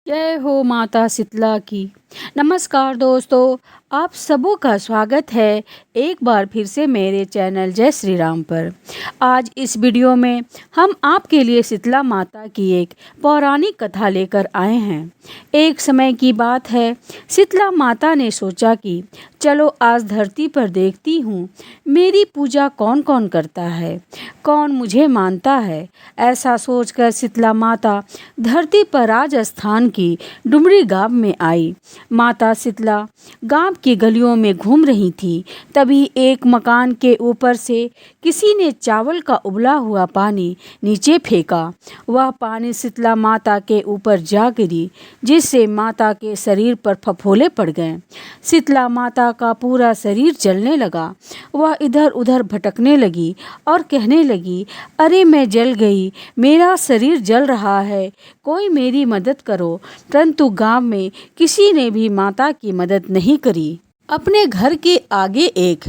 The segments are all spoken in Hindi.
जय हो माता शीतला की। नमस्कार दोस्तों, आप सबों का स्वागत है एक बार फिर से मेरे चैनल जय श्री राम पर। आज इस वीडियो में हम आपके लिए शीतला माता की एक पौराणिक कथा लेकर आए हैं। एक समय की बात है, शीतला माता ने सोचा कि चलो आज धरती पर देखती हूँ मेरी पूजा कौन कौन करता है, कौन मुझे मानता है। ऐसा सोचकर शीतला माता धरती पर राजस्थान की डुमरी गांव में आई। माता शीतला गांव की गलियों में घूम रही थी। तभी एक मकान के ऊपर से किसी ने चावल का उबला हुआ पानी नीचे फेंका। वह पानी शीतला माता के ऊपर जा गिरी, जिससे माता के शरीर पर फफोले पड़ गए। शीतला माता का पूरा शरीर जलने लगा। वह इधर उधर भटकने लगी और कहने लगी, अरे मैं जल गई, मेरा शरीर जल रहा है, कोई मेरी मदद करो। परंतु गांव में किसी ने भी माता की मदद नहीं करी। अपने घर के आगे एक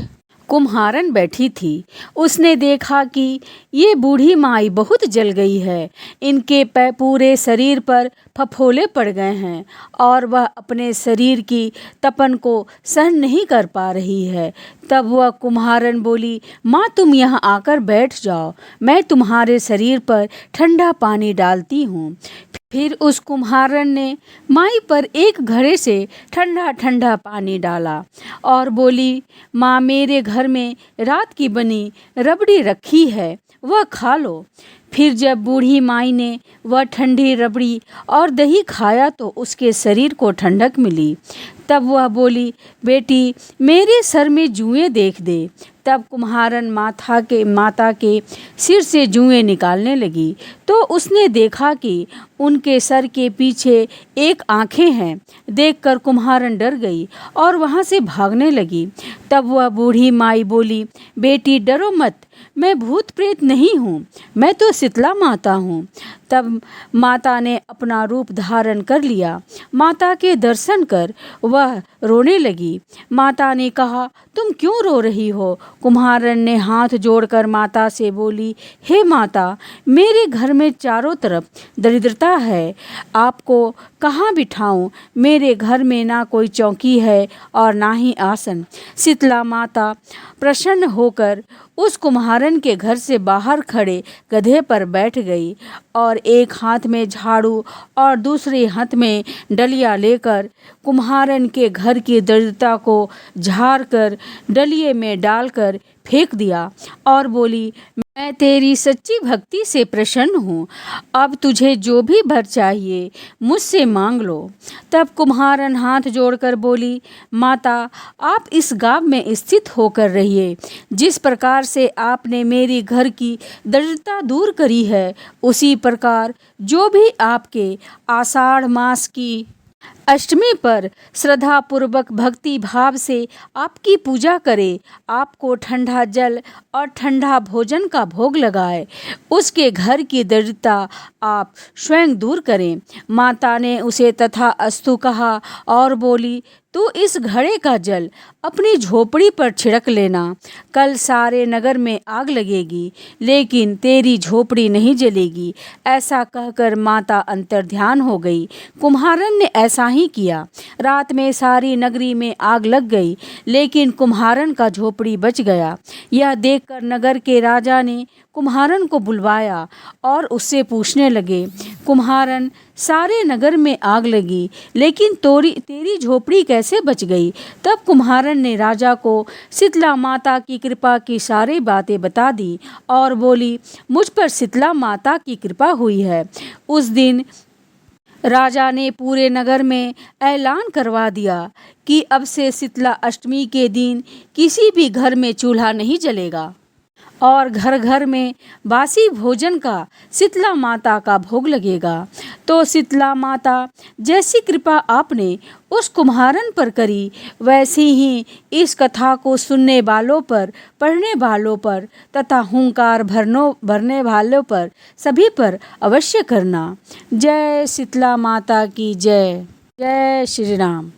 कुम्हारन बैठी थी। उसने देखा कि ये बूढ़ी माई बहुत जल गई है, इनके पूरे शरीर पर फफोले पड़ गए हैं और वह अपने शरीर की तपन को सहन नहीं कर पा रही है। तब वह कुम्हारन बोली, माँ तुम यहाँ आकर बैठ जाओ, मैं तुम्हारे शरीर पर ठंडा पानी डालती हूँ। फिर उस कुम्हारन ने माई पर एक घड़े से ठंडा ठंडा पानी डाला और बोली, माँ मेरे घर में रात की बनी रबड़ी रखी है, वह खा लो। फिर जब बूढ़ी माई ने वह ठंडी रबड़ी और दही खाया तो उसके शरीर को ठंडक मिली। तब वह बोली, बेटी मेरे सर में जुएं देख दे। तब कुम्हारन माता के सिर से जुएं निकालने लगी तो उसने देखा कि उनके सर के पीछे एक आंखें हैं। देखकर कुम्हारन डर गई और वहां से भागने लगी। तब वह बूढ़ी माई बोली, बेटी डरो मत, मैं भूत प्रेत नहीं हूँ, मैं तो शीतला माता हूँ। तब माता ने अपना रूप धारण कर लिया। माता के दर्शन कर वह रोने लगी। माता ने कहा, तुम क्यों रो रही हो? कुम्हारन ने हाथ जोड़कर माता से बोली, हे माता, मेरे घर में चारों तरफ दरिद्रता है, आपको कहाँ बिठाऊं? मेरे घर में ना कोई चौकी है और ना ही आसन। शीतला माता प्रसन्न होकर उस कुम्हारन के घर से बाहर खड़े गधे पर बैठ गई और एक हाथ में झाड़ू और दूसरे हाथ में डलिया लेकर कुम्हारन के घर की दरिद्रता को झाड़ कर डलिये में डालकर फेंक दिया और बोली, मैं तेरी सच्ची भक्ति से प्रसन्न हूँ, अब तुझे जो भी वर चाहिए मुझसे मांग लो। तब कुम्हारन हाथ जोड़कर बोली, माता आप इस गांव में स्थित होकर रहिए। जिस प्रकार से आपने मेरी घर की दरिद्रता दूर करी है, उसी प्रकार जो भी आपके आषाढ़ मास की अष्टमी पर श्रद्धा पूर्वक भक्ति भाव से आपकी पूजा करे, आपको ठंडा जल और ठंडा भोजन का भोग लगाए, उसके घर की दरिद्रता आप स्वयं दूर करें। माता ने उसे तथा अस्तु कहा और बोली, तू इस घड़े का जल अपनी झोपड़ी पर छिड़क लेना। कल सारे नगर में आग लगेगी लेकिन तेरी झोपड़ी नहीं जलेगी। ऐसा कहकर माता अंतर्ध्यान हो गई। कुम्हारन ने ऐसा ही किया। रात में सारी नगरी में आग लग गई लेकिन कुम्हारन का झोपड़ी बच गया। यह देखकर नगर के राजा ने कुम्हारन को बुलवाया और उससे पूछने लगे, कुम्हारन सारे नगर में आग लगी लेकिन तेरी झोपड़ी कैसे बच गई? तब कुम्हारन ने राजा को शीतला माता की कृपा की सारी बातें बता दी और बोली, मुझ पर शीतला माता की कृपा हुई है। उस दिन राजा ने पूरे नगर में ऐलान करवा दिया कि अब से शीतला अष्टमी के दिन किसी भी घर में चूल्हा नहीं जलेगा और घर घर में बासी भोजन का शीतला माता का भोग लगेगा। तो शीतला माता जैसी कृपा आपने उस कुम्हारन पर करी, वैसे ही इस कथा को सुनने वालों पर, पढ़ने वालों पर तथा हुंकार भरने वालों पर सभी पर अवश्य करना। जय शीतला माता की जय। जय श्री राम।